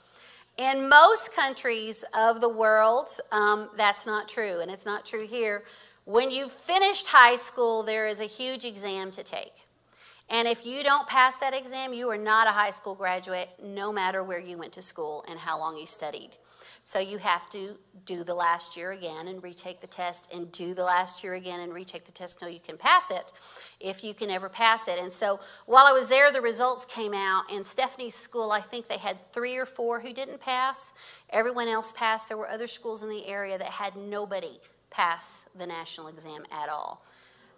In most countries of the world, that's not true, and it's not true here. When you've finished high school, there is a huge exam to take. And if you don't pass that exam, you are not a high school graduate, no matter where you went to school and how long you studied. So you have to do the last year again and retake the test, and do the last year again and retake the test until you can pass it, if you can ever pass it. And so while I was there, the results came out. In Stephanie's school, I think they had 3 or 4 who didn't pass. Everyone else passed. There were other schools in the area that had nobody pass the national exam at all.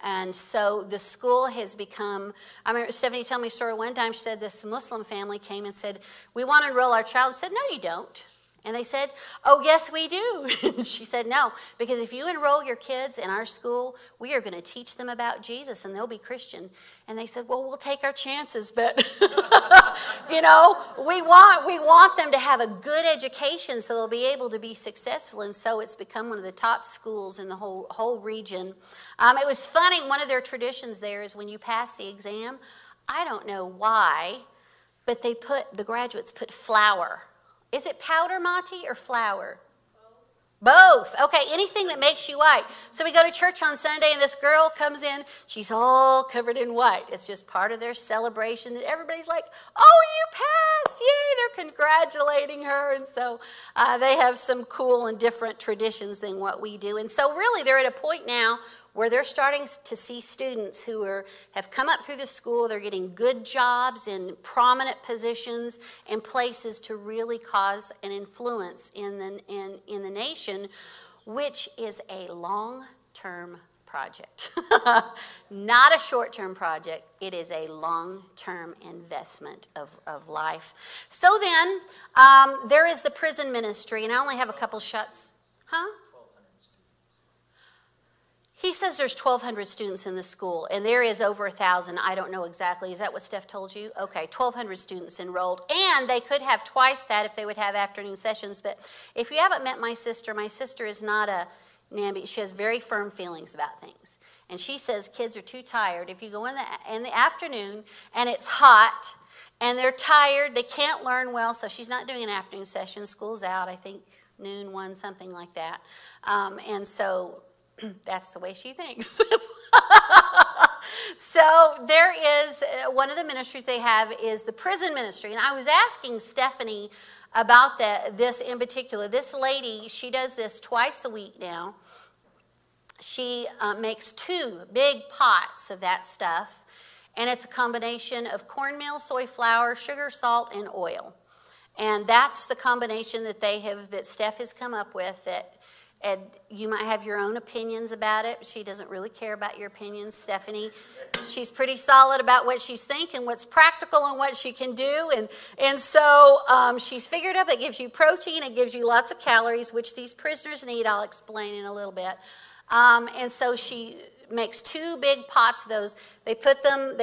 And so the school has become, I remember Stephanie told me a story one time. She said this Muslim family came and said, we want to enroll our child. I said, no, you don't. And they said, oh, yes, we do. She said, no, because if you enroll your kids in our school, we are going to teach them about Jesus, and they'll be Christian. And they said, well, we'll take our chances, but, we want them to have a good education so they'll be able to be successful. And so it's become one of the top schools in the whole region. It was funny, one of their traditions there is when you pass the exam, I don't know why, but the graduates put flour. Is it powder, Monty, or flour? Both. Okay, anything that makes you white. So we go to church on Sunday, and this girl comes in. She's all covered in white. It's just part of their celebration. And everybody's like, oh, you passed. Yay, they're congratulating her. And so they have some cool and different traditions than what we do. And so really, they're at a point now where they're starting to see students who have come up through the school. They're getting good jobs in prominent positions and places to really cause an influence in the nation, which is a long-term project. Not a short-term project. It is a long-term investment of life. So then, there is the prison ministry, and I only have a couple shots. Huh? He says there's 1,200 students in the school, and there is over 1,000. I don't know exactly. Is that what Steph told you? Okay, 1,200 students enrolled, and they could have twice that if they would have afternoon sessions. But if you haven't met my sister is not a NAMBY. She has very firm feelings about things. And she says kids are too tired. If you go in the afternoon, and it's hot, and they're tired, they can't learn well, so she's not doing an afternoon session. School's out, I think, noon, 1, something like that. And so that's the way she thinks. So there is, one of the ministries they have is the prison ministry. And I was asking Stephanie about this in particular. This lady, she does this twice a week now. She makes 2 big pots of that stuff. And it's a combination of cornmeal, soy flour, sugar, salt, and oil. And that's the combination that Steph has come up with. And you might have your own opinions about it. She doesn't really care about your opinions, Stephanie. She's pretty solid about what she's thinking, what's practical and what she can do. And so she's figured out that it gives you protein, it gives you lots of calories, which these prisoners need. I'll explain in a little bit. And so she makes 2 big pots of those. They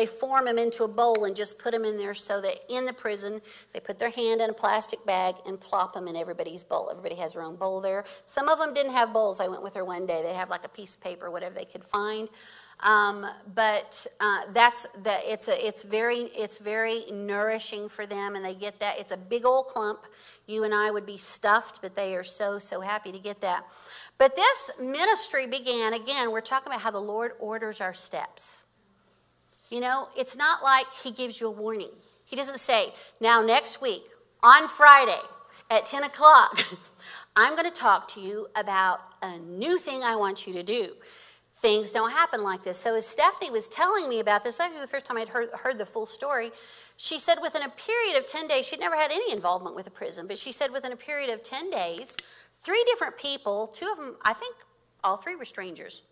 form them into a bowl and just put them in there so that in the prison, they put their hand in a plastic bag and plop them in everybody's bowl. Everybody has their own bowl there. Some of them didn't have bowls. I went with her one day. They'd have like a piece of paper, whatever they could find. It's very nourishing for them, and they get that. It's a big old clump. You and I would be stuffed, but they are so happy to get that. But this ministry began, again, we're talking about how the Lord orders our steps. You know, it's not like he gives you a warning. He doesn't say, now next week, on Friday at 10 o'clock, I'm going to talk to you about a new thing I want you to do. Things don't happen like this. So as Stephanie was telling me about this, actually the first time I'd heard the full story, she said within a period of 10 days, she'd never had any involvement with a prison, but she said within a period of 10 days, 3 different people, 2 of them, I think all 3 were strangers,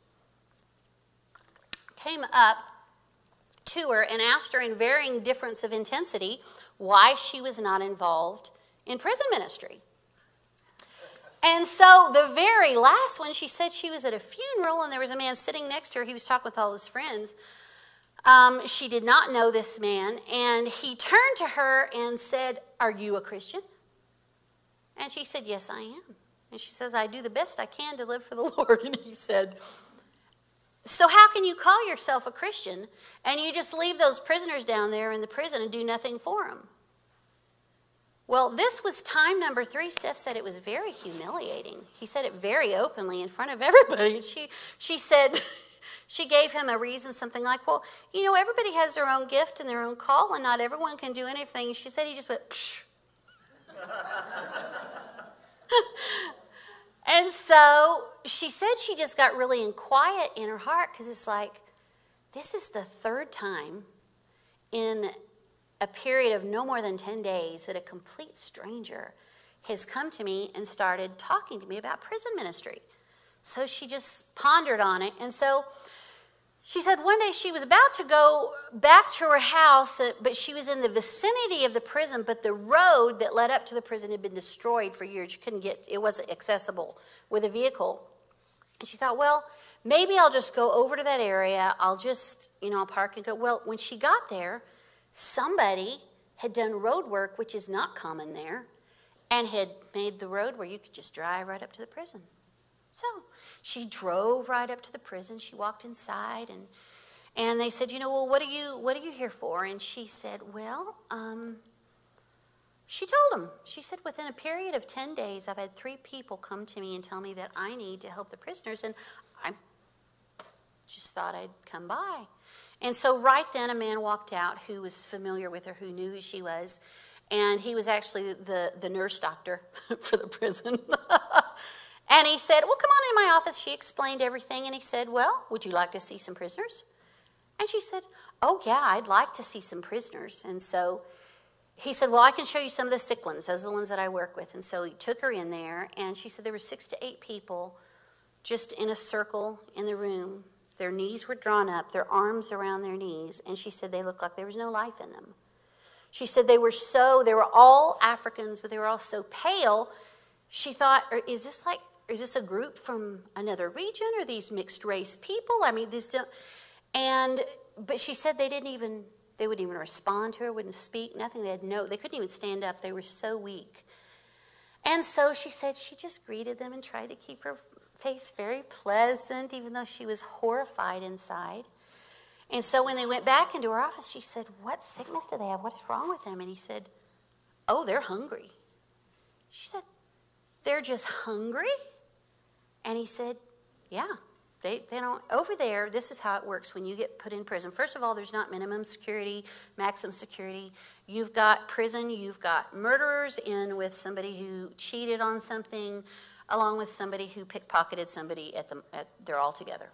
came up to her and asked her in varying difference of intensity why she was not involved in prison ministry. And so the very last one, she said she was at a funeral and there was a man sitting next to her. He was talking with all his friends. She did not know this man, and he turned to her and said, "Are you a Christian?" And she said, "Yes, I am." And she says, "I do the best I can to live for the Lord." And he said, "So how can you call yourself a Christian and you just leave those prisoners down there in the prison and do nothing for them?" Well, this was time number 3. Steph said it was very humiliating. He said it very openly in front of everybody. And she said, she gave him a reason, something like, well, you know, everybody has their own gift and their own call, and not everyone can do anything. She said he just went, psh. And so she said she just got really quiet in her heart, because it's like, this is the 3rd time in a period of no more than 10 days that a complete stranger has come to me and started talking to me about prison ministry. So she just pondered on it. And so she said one day she was about to go back to her house, but she was in the vicinity of the prison, but the road that led up to the prison had been destroyed for years. You couldn't get, it wasn't accessible with a vehicle. And she thought, well, maybe I'll just go over to that area. I'll just, I'll park and go. Well, when she got there, somebody had done road work, which is not common there, and had made the road where you could just drive right up to the prison. So she drove right up to the prison. She walked inside, and they said, well, what are you here for? And she said, well, she told them. She said, within a period of 10 days, I've had 3 people come to me and tell me that I need to help the prisoners, and I just thought I'd come by. And so right then a man walked out who was familiar with her, who knew who she was, and he was actually the nurse doctor for the prison. And he said, well, come on in my office. She explained everything, and he said, well, would you like to see some prisoners? And she said, oh, yeah, I'd like to see some prisoners. And so he said, well, I can show you some of the sick ones. Those are the ones that I work with. And so he took her in there, and she said there were 6 to 8 people just in a circle in the room. Their knees were drawn up, their arms around their knees, and she said they looked like there was no life in them. She said they were all Africans, but they were all so pale. She thought, is this a group from another region? Are these mixed race people? I mean, but she said they wouldn't even respond to her, wouldn't speak, nothing. They couldn't even stand up. They were so weak. And so she said she just greeted them and tried to keep her face very pleasant, even though she was horrified inside. And so when they went back into her office, she said, what sickness do they have? What is wrong with them? And he said, oh, they're hungry. She said, they're just hungry? And he said, yeah, They don't, over there, this is how it works when you get put in prison. First of all, there's not minimum security, maximum security. You've got prison, you've got murderers in with somebody who cheated on something, along with somebody who pickpocketed somebody they're all together.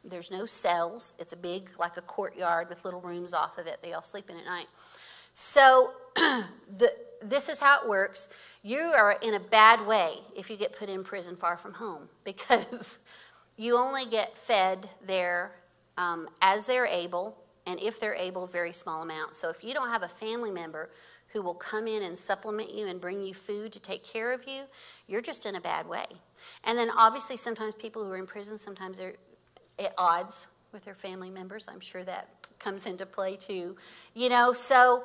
There's no cells. It's a big, like a courtyard with little rooms off of it. They all sleep in at night. So this is how it works. You are in a bad way if you get put in prison far from home, because you only get fed there as they're able, and if they're able, very small amounts. So if you don't have a family member who will come in and supplement you and bring you food to take care of you, you're just in a bad way. And then obviously sometimes people who are in prison, sometimes they're at odds with their family members. I'm sure that comes into play too. You know, so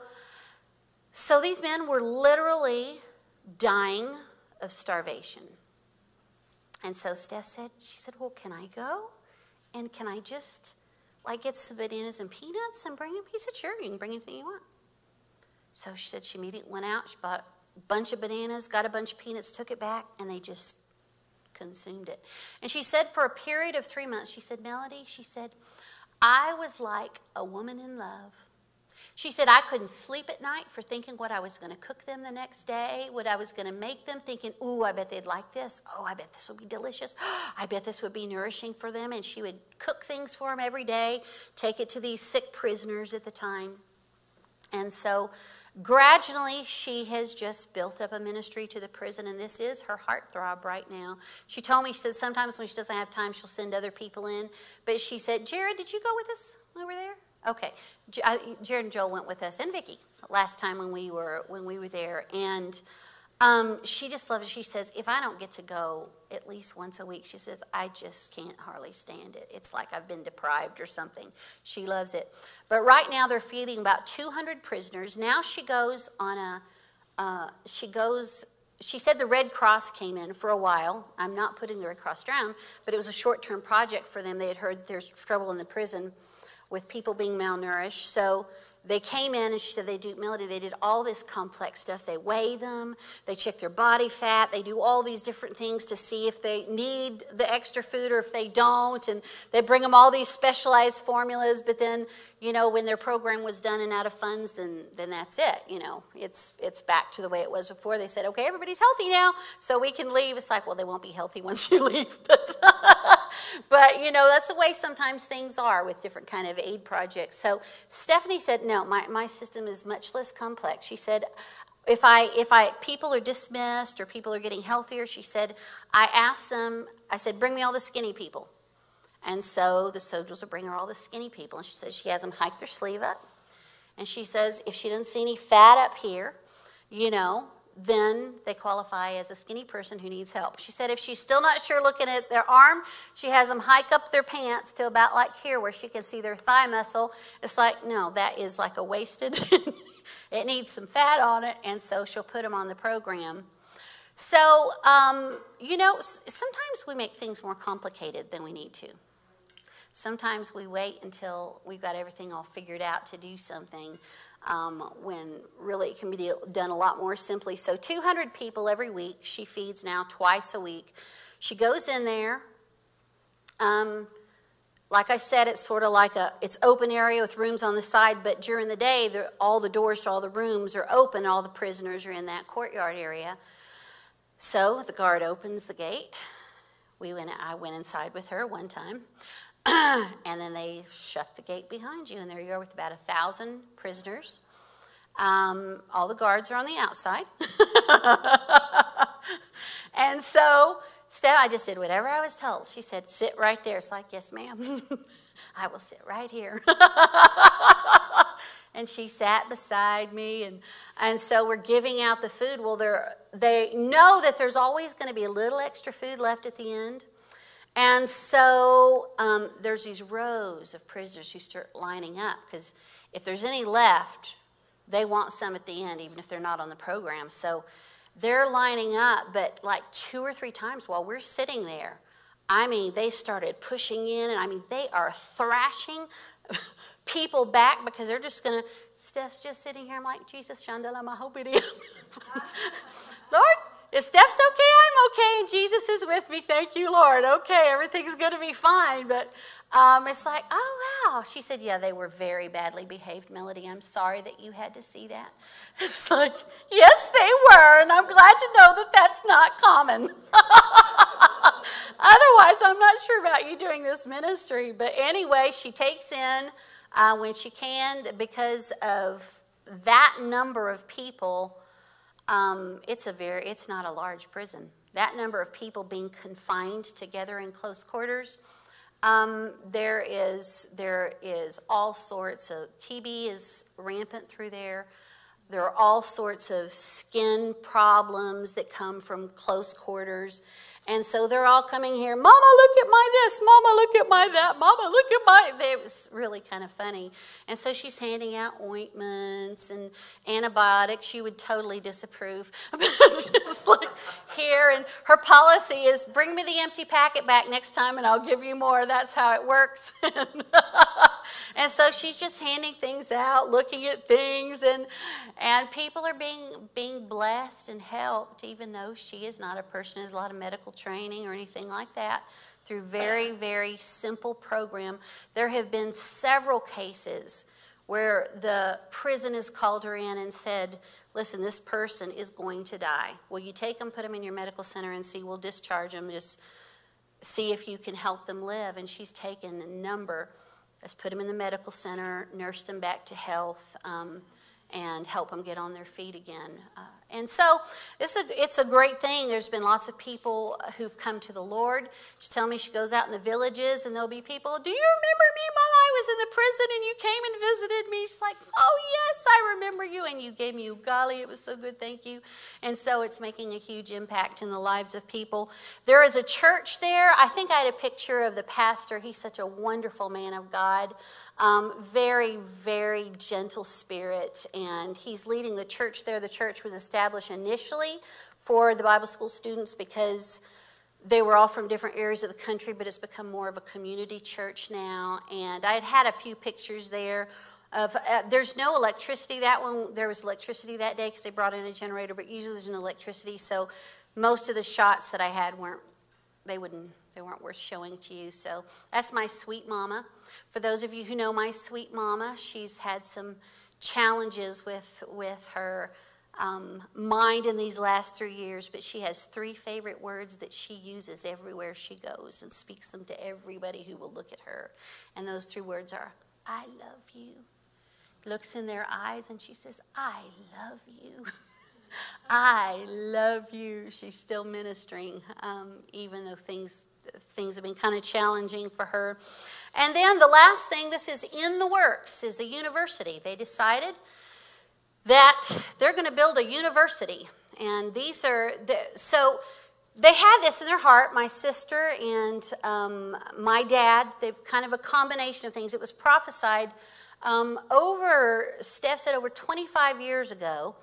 these men were literally dying of starvation. And so Steph said, she said, well, can I go? And can I just get some bananas and peanuts and bring them? He said, sure, you can bring anything you want. So she said she immediately went out, she bought a bunch of bananas, got a bunch of peanuts, took it back, and they just consumed it. And she said for a period of 3 months, she said, Melody, she said, I was like a woman in love. She said, I couldn't sleep at night for thinking what I was going to cook them the next day, what I was going to make them, thinking, ooh, I bet they'd like this. Oh, I bet this will be delicious. I bet this would be nourishing for them. And she would cook things for them every day, take it to these sick prisoners at the time. And so gradually, she has just built up a ministry to the prison, and this is her heartthrob right now. She told me, she said sometimes when she doesn't have time, she'll send other people in. But she said, Jared, did you go with us over there? Okay, Jared and Joel went with us, and Vicki, last time when we were there, and she just loves it. She says, if I don't get to go at least once a week, she says, I just can't hardly stand it. It's like I've been deprived or something. She loves it. But right now they're feeding about 200 prisoners. Now she goes on she said the Red Cross came in for a while. I'm not putting the Red Cross down, but it was a short-term project for them. They had heard there's trouble in the prison with people being malnourished. So they came in, and she said they did all this complex stuff. They weigh them, they check their body fat, they do all these different things to see if they need the extra food or if they don't, and they bring them all these specialized formulas, but then, you know, when their program was done and out of funds, then that's it, you know. It's back to the way it was before. They said, okay, everybody's healthy now, so we can leave. It's like, well, they won't be healthy once you leave, but you know, that's the way sometimes things are with different kind of aid projects. So Stephanie said, no, my system is much less complex. She said, if people are dismissed or people are getting healthier, she said, I asked them, I said, bring me all the skinny people. And so the soldiers will bring her all the skinny people. And she says she has them hike their sleeve up. And she says if she doesn't see any fat up here, you know, then they qualify as a skinny person who needs help. She said if she's still not sure looking at their arm, she has them hike up their pants to about like here where she can see their thigh muscle. It's like, no, that is like a wasted, it needs some fat on it, and so she'll put them on the program. So, you know, sometimes we make things more complicated than we need to. Sometimes we wait until we've got everything all figured out to do something, when really it can be done a lot more simply. So 200 people every week. She feeds now twice a week. She goes in there. Like I said, it's sort of like it's open area with rooms on the side, but during the day, all the doors to all the rooms are open. All the prisoners are in that courtyard area. So the guard opens the gate. I went inside with her one time. And then they shut the gate behind you, and there you are with about 1,000 prisoners. All the guards are on the outside. And so I just did whatever I was told. She said, sit right there. It's like, yes, ma'am. I will sit right here. And she sat beside me, and so we're giving out the food. Well, they know that there's always going to be a little extra food left at the end. And so there's these rows of prisoners who start lining up, because if there's any left, they want some at the end, even if they're not on the program. So they're lining up, but like 2 or 3 times while we're sitting there, I mean, they started pushing in, and I mean, they are thrashing people back because they're just going to, Steph's just sitting here. I'm like, Jesus, Chandela, I hope it is. Lord, if Steph's okay, I'm okay. And Jesus Jesus is with me. Thank you, Lord. Okay, everything's going to be fine. But it's like, oh, wow. She said, yeah, they were very badly behaved, Melody. I'm sorry that you had to see that. It's like, yes, they were. And I'm glad to know that that's not common. Otherwise, I'm not sure about you doing this ministry. But anyway, she takes in when she can, because of that number of people. It's not a large prison. That number of people being confined together in close quarters, there is all sorts of, TB is rampant through there. There are all sorts of skin problems that come from close quarters. And so they're all coming here, Mama, look at my this, Mama, look at my that, Mama, look at my... It was really kind of funny. And so she's handing out ointments and antibiotics. She would totally disapprove. But it's like here, and her policy is, bring me the empty packet back next time and I'll give you more. That's how it works. And so she's just handing things out, looking at things, and people are being blessed and helped, even though she is not a person who has a lot of medical training or anything like that, through very, very simple program. There have been several cases where the prison has called her in and said, listen, this person is going to die. Will you take them, put them in your medical center and see, we'll discharge them, just see if you can help them live. And she's taken a number, has put them in the medical center, nursed them back to health, and help them get on their feet again. And so it's a great thing. There's been lots of people who've come to the Lord. She's telling me she goes out in the villages and there'll be people, do you remember me, Mama? I was in the prison and you came and visited me. She's like, oh, yes, I remember you. And you gave me ugali. It was so good. Thank you. And so it's making a huge impact in the lives of people. There is a church there. I think I had a picture of the pastor. He's such a wonderful man of God. Very, very gentle spirit, and he's leading the church there. The church was established initially for the Bible school students because they were all from different areas of the country, but it's become more of a community church now. And I had a few pictures there of, there's no electricity. That one, there was electricity that day because they brought in a generator, but usually there's no electricity. So most of the shots that I had weren't worth showing to you. So that's my sweet mama. For those of you who know my sweet mama, she's had some challenges with her mind in these last 3 years, but she has 3 favorite words that she uses everywhere she goes and speaks them to everybody who will look at her. And those 3 words are, I love you. Looks in their eyes and she says, I love you. I love you. She's still ministering, even though things have been kind of challenging for her. And then the last thing, this is in the works, is a university. They decided that they're going to build a university. And these are, so they had this in their heart, my sister and my dad. They've kind of a combination of things. It was prophesied Steph said over 25 years ago,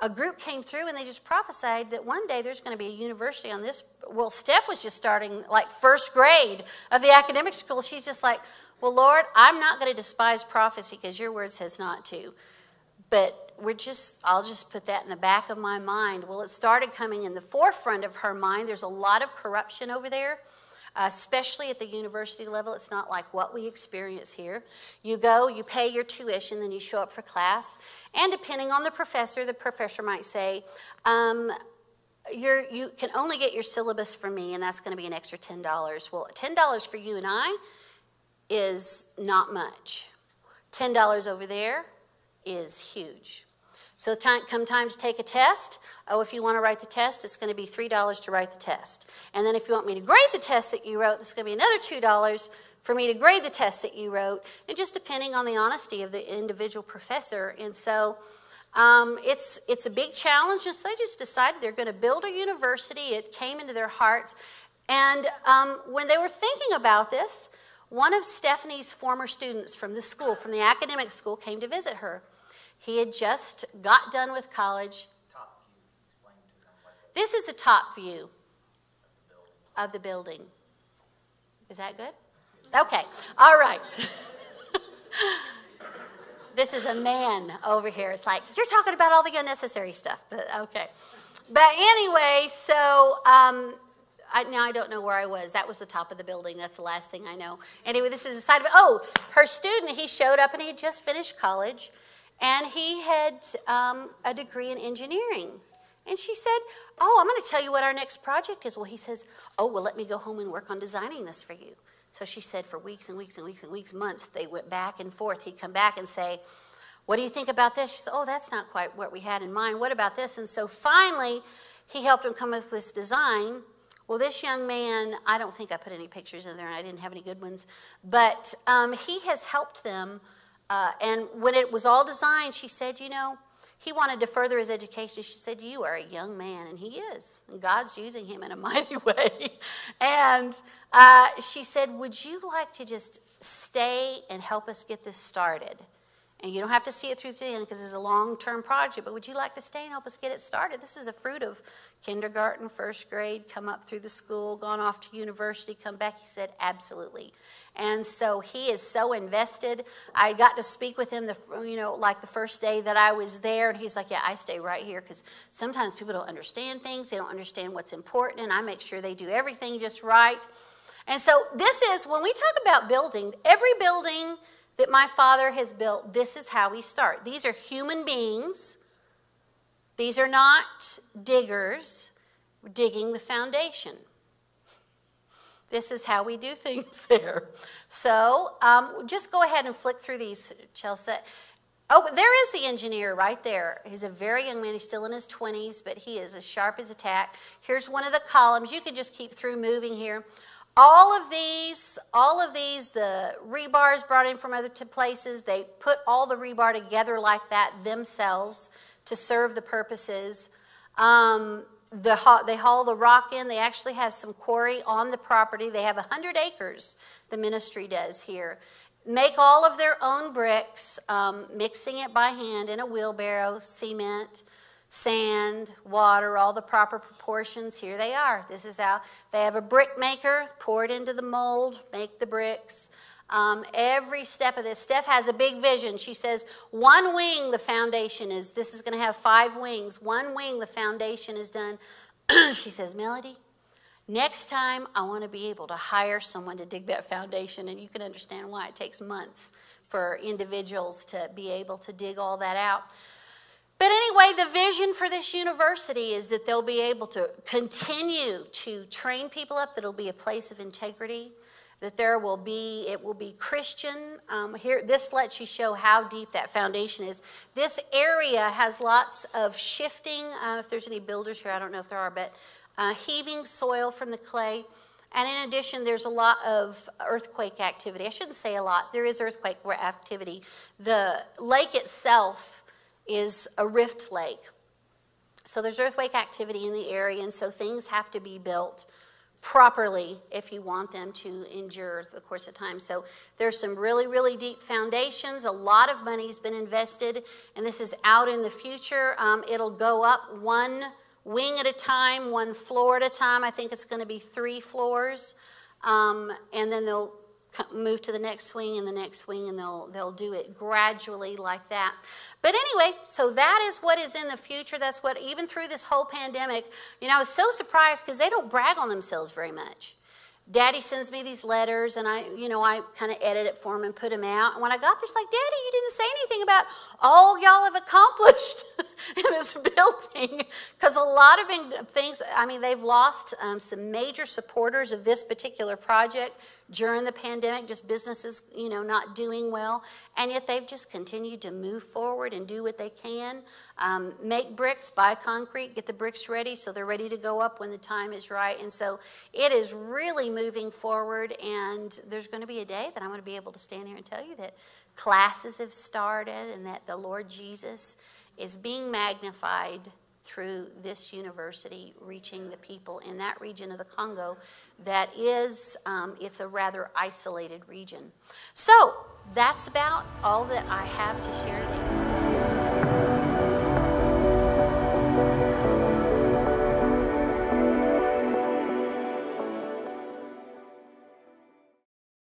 a group came through and they just prophesied that one day there's going to be a university on this. Well, Steph was just starting like first grade of the academic school. She's just like, well, Lord, I'm not going to despise prophecy because your word says not to. But I'll just put that in the back of my mind. Well, it started coming in the forefront of her mind. There's a lot of corruption over there, especially at the university level. It's not like what we experience here. You go, you pay your tuition, then you show up for class. And depending on the professor might say, you can only get your syllabus from me, and that's going to be an extra $10. Well, $10 for you and I is not much. $10 over there is huge. So come time to take a test. Oh, if you want to write the test, it's going to be $3 to write the test. And then if you want me to grade the test that you wrote, it's going to be another $2 for me to grade the test that you wrote, and just depending on the honesty of the individual professor. And so it's a big challenge, and so they just decided they're going to build a university. It came into their hearts. And when they were thinking about this, one of Stephanie's former students from the school, from the academic school, came to visit her. He had just got done with college. Top view. Explain to them what This is a top view of the building. Is that good? Okay, all right. This is a man over here. It's like, you're talking about all the unnecessary stuff, but okay. But anyway, so now I don't know where I was. That was the top of the building. That's the last thing I know. Anyway, this is the side of it. Oh, her student, he showed up and he had just finished college. And he had a degree in engineering. And she said, oh, I'm going to tell you what our next project is. Well, he says, oh, well, let me go home and work on designing this for you. So she said for weeks and weeks and weeks and weeks, months, they went back and forth. He'd come back and say, what do you think about this? She said, oh, that's not quite what we had in mind. What about this? And so finally, he helped him come up with this design. Well, this young man, I don't think I put any pictures in there, and I didn't have any good ones. But he has helped them. And when it was all designed, she said, you know, he wanted to further his education. She said, you are a young man, and he is. And God's using him in a mighty way. And she said, would you like to just stay and help us get this started? And you don't have to see it through to the end because it's a long-term project, but would you like to stay and help us get it started? This is the fruit of kindergarten, first grade, come up through the school, gone off to university, come back. He said, absolutely. And so he is so invested. I got to speak with him, like the first day that I was there, and he's like, yeah, I stay right here because sometimes people don't understand things. They don't understand what's important, and I make sure they do everything just right. And so this is, when we talk about building, every building that my father has built, this is how we start. These are human beings. These are not diggers digging the foundation. This is how we do things there. So just go ahead and flick through these, Chelsea. Oh, there is the engineer right there. He's a very young man. He's still in his 20s, but he is as sharp as a tack. Here's one of the columns. You can just keep through moving here. All of these, the rebars brought in from other places, they put all the rebar together like that themselves to serve the purposes. They haul the rock in. They actually have some quarry on the property. They have 100 acres, the ministry does here. Make all of their own bricks, mixing it by hand in a wheelbarrow, cement, sand, water, all the proper proportions. Here they are. This is how they have a brick maker, pour it into the mold, make the bricks. Every step of this. Steph has a big vision. She says, one wing, the foundation is, this is going to have 5 wings. One wing, the foundation is done. She says, Melody, next time I want to be able to hire someone to dig that foundation, and you can understand why it takes months for individuals to be able to dig all that out. But anyway, the vision for this university is that they'll be able to continue to train people up, that it'll be a place of integrity, that it will be Christian. Here, this lets you show how deep that foundation is. This area has lots of shifting, if there's any builders here, I don't know if there are, but heaving soil from the clay. And in addition, there's a lot of earthquake activity. I shouldn't say a lot. There is earthquake activity. The lake itself is a rift lake. So there's earthquake activity in the area, and so things have to be built properly if you want them to endure the course of time. So there's some really, really deep foundations. A lot of money's been invested, and this is out in the future. It'll go up one wing at a time, one floor at a time. I think it's going to be 3 floors, and then they'll move to the next swing and the next swing, and they'll do it gradually like that. But anyway, so that is what is in the future. That's what, even through this whole pandemic, I was so surprised because they don't brag on themselves very much. Daddy sends me these letters, and I kind of edit it for him and put them out. And when I got there, it's like, Daddy, you didn't say anything about all y'all have accomplished in this building. Because a lot of things, they've lost some major supporters of this particular project during the pandemic, just businesses, not doing well. And yet they've just continued to move forward and do what they can. Make bricks, buy concrete, get the bricks ready so they're ready to go up when the time is right. And so it is really moving forward, and there's going to be a day that I'm going to be able to stand here and tell you that classes have started and that the Lord Jesus is being magnified through this university, reaching the people in that region of the Congo that is, it's a rather isolated region. So that's about all that I have to share.